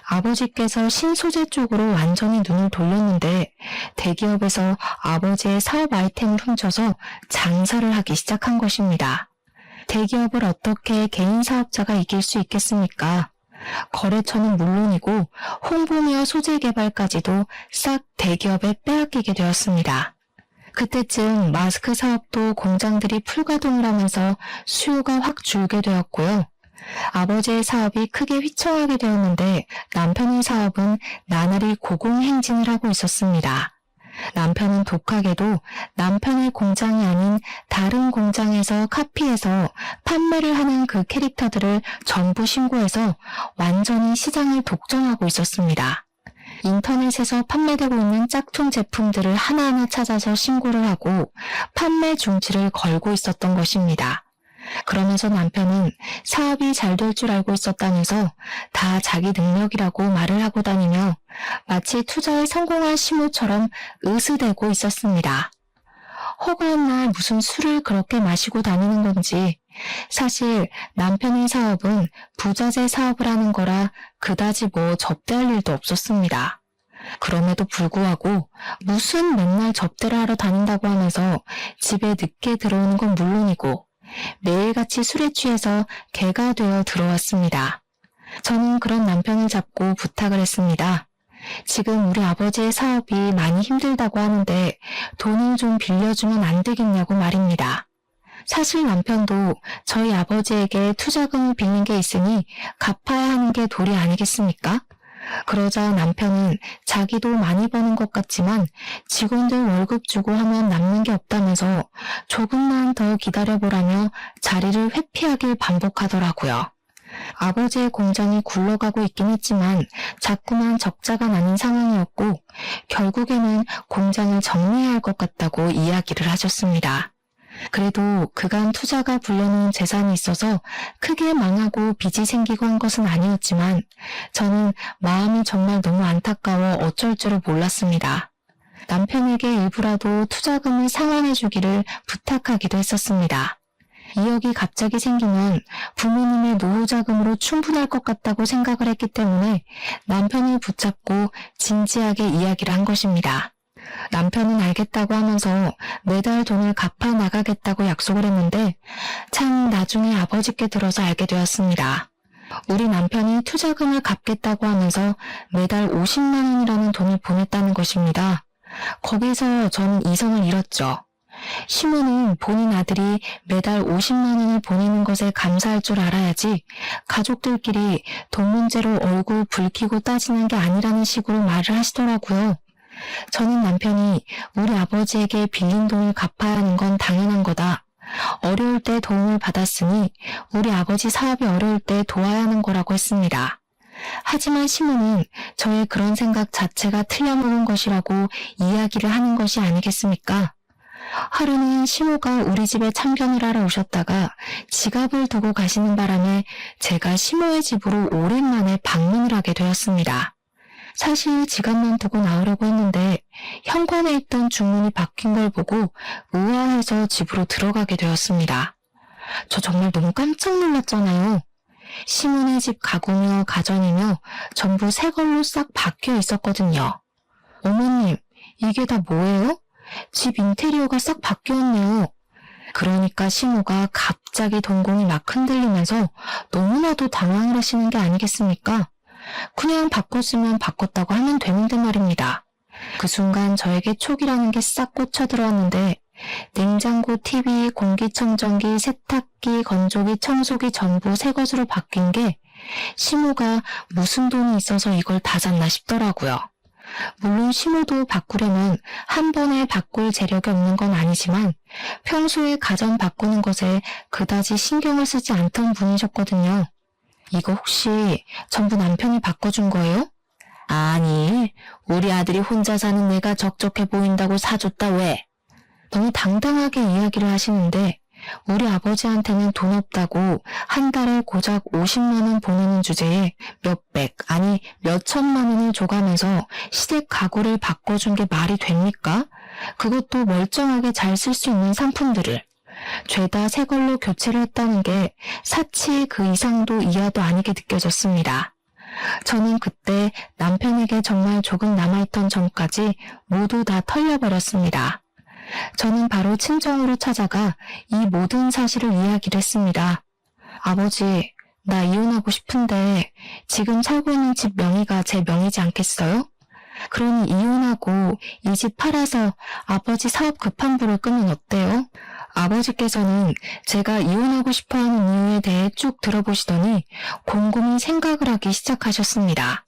아버지께서 신소재 쪽으로 완전히 눈을 돌렸는데 대기업에서 아버지의 사업 아이템을 훔쳐서 장사를 하기 시작한 것입니다. 대기업을 어떻게 개인 사업자가 이길 수 있겠습니까? 거래처는 물론이고 홍보며 소재 개발까지도 싹 대기업에 빼앗기게 되었습니다. 그때쯤 마스크 사업도 공장들이 풀가동을 하면서 수요가 확 줄게 되었고요. 아버지의 사업이 크게 휘청하게 되었는데 남편의 사업은 나날이 고공행진을 하고 있었습니다. 남편은 독하게도 남편의 공장이 아닌 다른 공장에서 카피해서 판매를 하는 그 캐릭터들을 전부 신고해서 완전히 시장을 독점하고 있었습니다. 인터넷에서 판매되고 있는 짝퉁 제품들을 하나하나 찾아서 신고를 하고 판매 중지를 걸고 있었던 것입니다. 그러면서 남편은 사업이 잘 될 줄 알고 있었다면서 다 자기 능력이라고 말을 하고 다니며 마치 투자에 성공한 시모처럼 으스대고 있었습니다. 허구한 날 무슨 술을 그렇게 마시고 다니는 건지 사실 남편의 사업은 부자재 사업을 하는 거라 그다지 뭐 접대할 일도 없었습니다. 그럼에도 불구하고 무슨 맨날 접대를 하러 다닌다고 하면서 집에 늦게 들어오는 건 물론이고 매일같이 술에 취해서 개가 되어 들어왔습니다. 저는 그런 남편을 잡고 부탁을 했습니다. 지금 우리 아버지의 사업이 많이 힘들다고 하는데 돈을 좀 빌려주면 안 되겠냐고 말입니다. 사실 남편도 저희 아버지에게 투자금을 빌린 게 있으니 갚아야 하는 게 도리 아니겠습니까? 그러자 남편은 자기도 많이 버는 것 같지만 직원들 월급 주고 하면 남는 게 없다면서 조금만 더 기다려보라며 자리를 회피하길 반복하더라고요. 아버지의 공장이 굴러가고 있긴 했지만 자꾸만 적자가 나는 상황이었고 결국에는 공장을 정리해야 할 것 같다고 이야기를 하셨습니다. 그래도 그간 투자가 불려놓은 재산이 있어서 크게 망하고 빚이 생기고 한 것은 아니었지만 저는 마음이 정말 너무 안타까워 어쩔 줄을 몰랐습니다. 남편에게 일부라도 투자금을 상환해 주기를 부탁하기도 했었습니다. 2억이 갑자기 생기면 부모님의 노후 자금으로 충분할 것 같다고 생각을 했기 때문에 남편을 붙잡고 진지하게 이야기를 한 것입니다. 남편은 알겠다고 하면서 매달 돈을 갚아 나가겠다고 약속을 했는데 참 나중에 아버지께 들어서 알게 되었습니다. 우리 남편이 투자금을 갚겠다고 하면서 매달 50만 원이라는 돈을 보냈다는 것입니다. 거기서 저는 이성을 잃었죠. 시모는 본인 아들이 매달 50만 원을 보내는 것에 감사할 줄 알아야지 가족들끼리 돈 문제로 얼굴 붉히고 따지는 게 아니라는 식으로 말을 하시더라고요. 저는 남편이 우리 아버지에게 빌린 돈을 갚아야 하는 건 당연한 거다. 어려울 때 도움을 받았으니 우리 아버지 사업이 어려울 때 도와야 하는 거라고 했습니다. 하지만 시모는 저의 그런 생각 자체가 틀려먹은 것이라고 이야기를 하는 것이 아니겠습니까? 하루는 시모가 우리 집에 참견을 하러 오셨다가 지갑을 두고 가시는 바람에 제가 시모의 집으로 오랜만에 방문을 하게 되었습니다. 사실 지갑만 두고 나오려고 했는데 현관에 있던 주문이 바뀐 걸 보고 우아해서 집으로 들어가게 되었습니다. 저 정말 너무 깜짝 놀랐잖아요. 시모네 집 가구며 가전이며 전부 새 걸로 싹 바뀌어 있었거든요. 어머님, 이게 다 뭐예요? 집 인테리어가 싹 바뀌었네요. 그러니까 시모가 갑자기 동공이 막 흔들리면서 너무나도 당황을 하시는 게 아니겠습니까? 그냥 바꿨으면 바꿨다고 하면 되는데 말입니다. 그 순간 저에게 촉이라는 게 싹 꽂혀 들어왔는데 냉장고, TV, 공기청정기, 세탁기, 건조기, 청소기 전부 새 것으로 바뀐 게 시모가 무슨 돈이 있어서 이걸 다 샀나 싶더라고요. 물론 시모도 바꾸려면 한 번에 바꿀 재력이 없는 건 아니지만 평소에 가전 바꾸는 것에 그다지 신경을 쓰지 않던 분이셨거든요. 이거 혹시 전부 남편이 바꿔준 거예요? 아니, 우리 아들이 혼자 사는 내가 적적해 보인다고 사줬다 왜? 너무 당당하게 이야기를 하시는데 우리 아버지한테는 돈 없다고 한 달에 고작 50만 원 보내는 주제에 몇백, 아니 몇천만 원을 줘가면서 시댁 가구를 바꿔준 게 말이 됩니까? 그것도 멀쩡하게 잘 쓸 수 있는 상품들을. 죄다 새 걸로 교체를 했다는 게 사치 그 이상도 이하도 아니게 느껴졌습니다. 저는 그때 남편에게 정말 조금 남아있던 정까지 모두 다 털려버렸습니다. 저는 바로 친정으로 찾아가 이 모든 사실을 이야기를 했습니다. 아버지, 나 이혼하고 싶은데 지금 살고 있는 집 명의가 제 명의지 않겠어요? 그러니 이혼하고 이 집 팔아서 아버지 사업 급한부를 끄면 어때요? 아버지께서는 제가 이혼하고 싶어하는 이유에 대해 쭉 들어보시더니 곰곰이 생각을 하기 시작하셨습니다.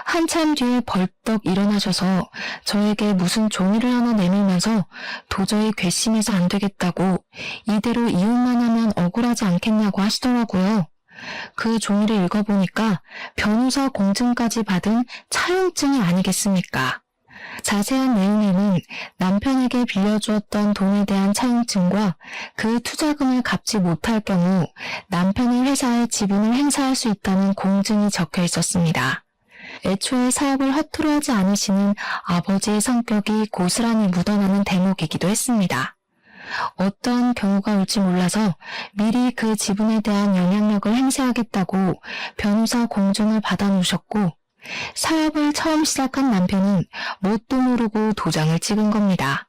한참 뒤에 벌떡 일어나셔서 저에게 무슨 종이를 하나 내밀면서 도저히 괘씸해서 안 되겠다고 이대로 이혼만 하면 억울하지 않겠냐고 하시더라고요. 그 종이를 읽어보니까 변호사 공증까지 받은 차용증이 아니겠습니까? 자세한 내용에는 남편에게 빌려주었던 돈에 대한 차용증과 그 투자금을 갚지 못할 경우 남편의 회사에 지분을 행사할 수 있다는 공증이 적혀 있었습니다. 애초에 사업을 허투루 하지 않으시는 아버지의 성격이 고스란히 묻어나는 대목이기도 했습니다. 어떤 경우가 올지 몰라서 미리 그 지분에 대한 영향력을 행사하겠다고 변호사 공증을 받아놓으셨고 사업을 처음 시작한 남편은 뭣도 모르고 도장을 찍은 겁니다.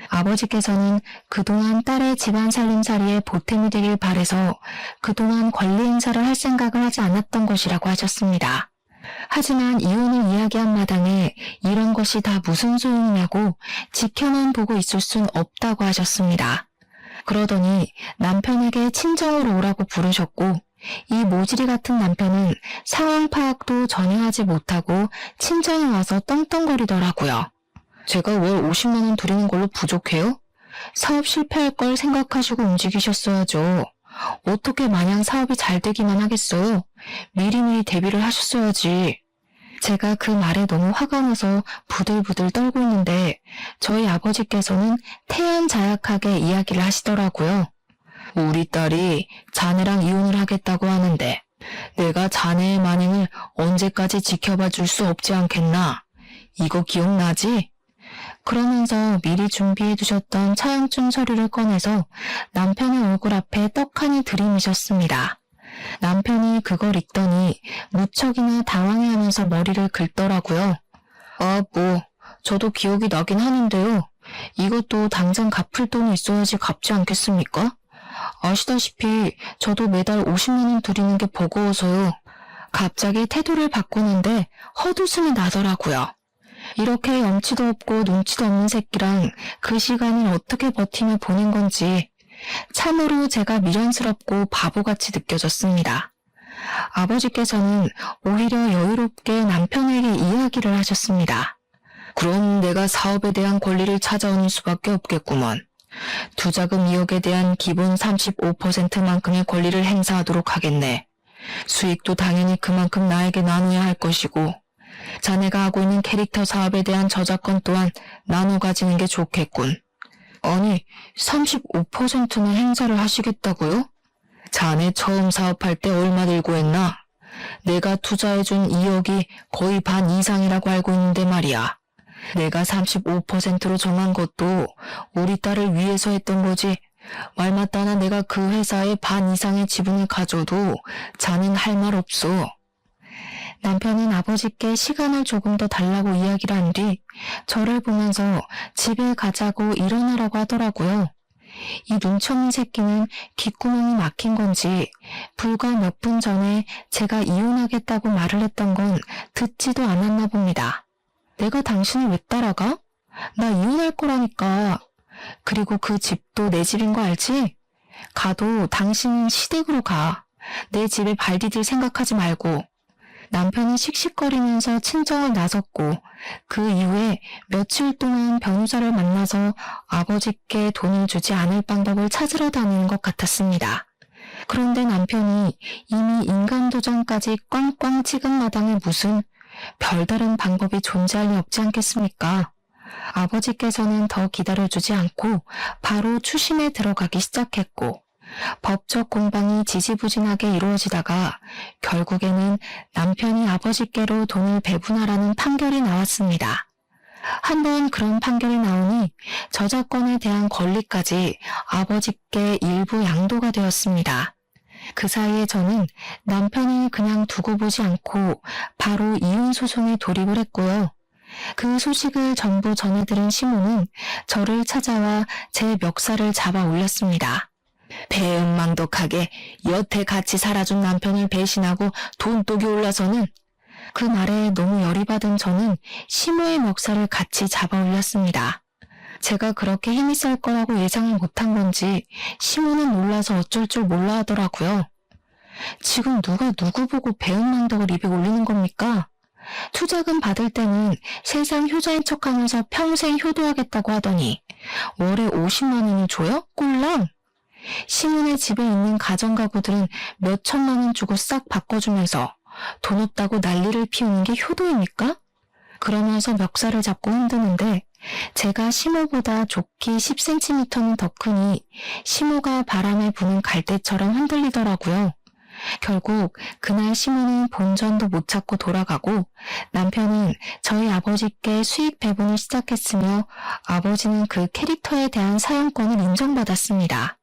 아버지께서는 그동안 딸의 집안 살림살이에 보탬이 되길 바래서 그동안 권리 행사를 할 생각을 하지 않았던 것이라고 하셨습니다. 하지만 이혼을 이야기한 마당에 이런 것이 다 무슨 소용이냐고 지켜만 보고 있을 순 없다고 하셨습니다. 그러더니 남편에게 친정으로 오라고 부르셨고 이 모질이 같은 남편은 상황 파악도 전혀 하지 못하고 친정에 와서 떵떵거리더라고요. 제가 월 50만 원 드리는 걸로 부족해요? 사업 실패할 걸 생각하시고 움직이셨어야죠. 어떻게 마냥 사업이 잘 되기만 하겠어요? 미리미리 대비를 하셨어야지. 제가 그 말에 너무 화가 나서 부들부들 떨고 있는데 저희 아버지께서는 태연자약하게 이야기를 하시더라고요. 우리 딸이 자네랑 이혼을 하겠다고 하는데 내가 자네의 만행을 언제까지 지켜봐 줄 수 없지 않겠나? 이거 기억나지? 그러면서 미리 준비해 두셨던 차용증 서류를 꺼내서 남편의 얼굴 앞에 떡하니 들이미셨습니다. 남편이 그걸 읽더니 무척이나 당황해하면서 머리를 긁더라고요. 저도 기억이 나긴 하는데요. 이것도 당장 갚을 돈이 있어야지 갚지 않겠습니까? 아시다시피 저도 매달 50만 원 드리는 게 버거워서요. 갑자기 태도를 바꾸는데 헛웃음이 나더라고요. 이렇게 염치도 없고 눈치도 없는 새끼랑 그 시간을 어떻게 버티며 보낸 건지 참으로 제가 미련스럽고 바보같이 느껴졌습니다. 아버지께서는 오히려 여유롭게 남편에게 이야기를 하셨습니다. 그럼 내가 사업에 대한 권리를 찾아오는 수밖에 없겠구먼. 투자금 2억에 대한 기본 35%만큼의 권리를 행사하도록 하겠네. 수익도 당연히 그만큼 나에게 나눠야 할 것이고 자네가 하고 있는 캐릭터 사업에 대한 저작권 또한 나눠 가지는 게 좋겠군. 아니, 35%나 행사를 하시겠다고요? 자네 처음 사업할 때 얼마 들고 했나? 내가 투자해준 2억이 거의 반 이상이라고 알고 있는데 말이야. 내가 35%로 정한 것도 우리 딸을 위해서 했던 거지. 말 맞다나 내가 그 회사의 반 이상의 지분을 가져도 자넨 할 말 없어. 남편은 아버지께 시간을 조금 더 달라고 이야기를 한 뒤 저를 보면서 집에 가자고 일어나라고 하더라고요. 이 눈치 없는 새끼는 귓구멍이 막힌 건지 불과 몇 분 전에 제가 이혼하겠다고 말을 했던 건 듣지도 않았나 봅니다. 내가 당신을 왜 따라가? 나 이혼할 거라니까. 그리고 그 집도 내 집인 거 알지? 가도 당신은 시댁으로 가. 내 집에 발 디딜 생각하지 말고. 남편이 씩씩거리면서 친정을 나섰고 그 이후에 며칠 동안 변호사를 만나서 아버지께 돈을 주지 않을 방법을 찾으러 다니는 것 같았습니다. 그런데 남편이 이미 인간도전까지 꽝꽝 찍은 마당에 무슨 별다른 방법이 존재할 리 없지 않겠습니까? 아버지께서는 더 기다려주지 않고 바로 추심에 들어가기 시작했고 법적 공방이 지지부진하게 이루어지다가 결국에는 남편이 아버지께로 돈을 배분하라는 판결이 나왔습니다. 한번 그런 판결이 나오니 저작권에 대한 권리까지 아버지께 일부 양도가 되었습니다. 그 사이에 저는 남편이 그냥 두고 보지 않고 바로 이혼 소송에 돌입을 했고요. 그 소식을 전부 전해들은 시모는 저를 찾아와 제 멱살을 잡아 올렸습니다. 배은망덕하게 여태 같이 살아준 남편을 배신하고 돈독이 올라서는. 그 말에 너무 열이 받은 저는 시모의 멱살을 같이 잡아 올렸습니다. 제가 그렇게 힘이 셀 거라고 예상을 못한 건지 시모는 놀라서 어쩔 줄 몰라 하더라고요. 지금 누가 누구 보고 배은망덕을 입에 올리는 겁니까? 투자금 받을 때는 세상 효자인 척하면서 평생 효도하겠다고 하더니 월에 50만 원을 줘요? 꼴랑! 시문의 집에 있는 가정가구들은 몇 천만 원 주고 싹 바꿔주면서 돈 없다고 난리를 피우는 게 효도입니까? 그러면서 멱살을 잡고 흔드는데 제가 시모보다 좁기 10cm는 더 크니 시모가 바람에 부는 갈대처럼 흔들리더라고요. 결국 그날 시모는 본전도 못 찾고 돌아가고 남편은 저희 아버지께 수익 배분을 시작했으며 아버지는 그 캐릭터에 대한 사용권을 인정받았습니다.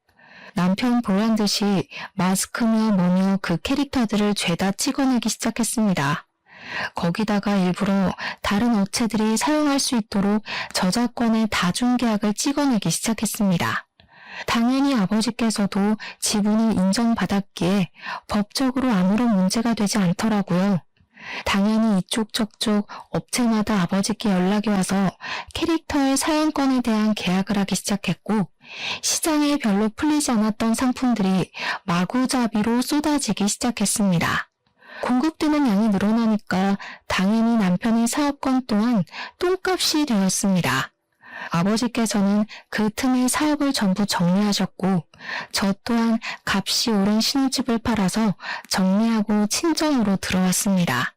남편 보란 듯이 마스크며 뭐며 그 캐릭터들을 죄다 찍어내기 시작했습니다. 거기다가 일부러 다른 업체들이 사용할 수 있도록 저작권의 다중계약을 찍어내기 시작했습니다. 당연히 아버지께서도 지분을 인정받았기에 법적으로 아무런 문제가 되지 않더라고요. 당연히 이쪽 저쪽 업체마다 아버지께 연락이 와서 캐릭터의 사용권에 대한 계약을 하기 시작했고, 시장에 별로 풀리지 않았던 상품들이 마구잡이로 쏟아지기 시작했습니다. 공급되는 양이 늘어나니까 당연히 남편의 사업권 또한 똥값이 되었습니다. 아버지께서는 그 틈에 사업을 전부 정리하셨고, 저 또한 값이 오른 신혼집을 팔아서 정리하고 친정으로 들어왔습니다.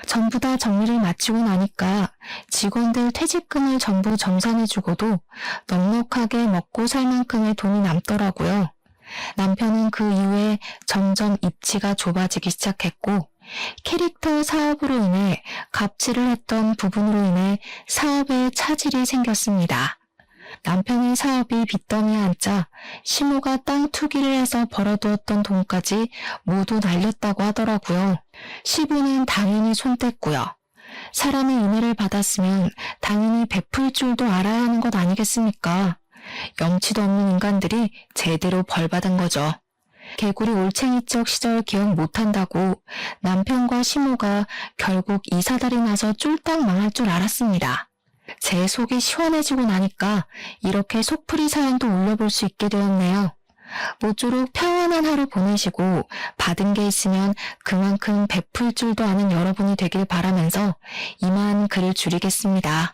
전부 다 정리를 마치고 나니까 직원들 퇴직금을 전부 정산해주고도 넉넉하게 먹고 살 만큼의 돈이 남더라고요. 남편은 그 이후에 점점 입지가 좁아지기 시작했고, 캐릭터 사업으로 인해 갑질을 했던 부분으로 인해 사업에 차질이 생겼습니다. 남편의 사업이 빚더미에 앉자 시모가 땅 투기를 해서 벌어두었던 돈까지 모두 날렸다고 하더라고요. 시부는 당연히 손댔고요. 사람의 은혜를 받았으면 당연히 베풀 줄도 알아야 하는 것 아니겠습니까? 염치도 없는 인간들이 제대로 벌받은 거죠. 개구리 올챙이적 시절 기억 못한다고 남편과 시모가 결국 이 사달이 나서 쫄딱 망할 줄 알았습니다. 제 속이 시원해지고 나니까 이렇게 속풀이 사연도 올려볼 수 있게 되었네요. 모쪼록 평안한 하루 보내시고 받은 게 있으면 그만큼 베풀 줄도 아는 여러분이 되길 바라면서 이만 글을 줄이겠습니다.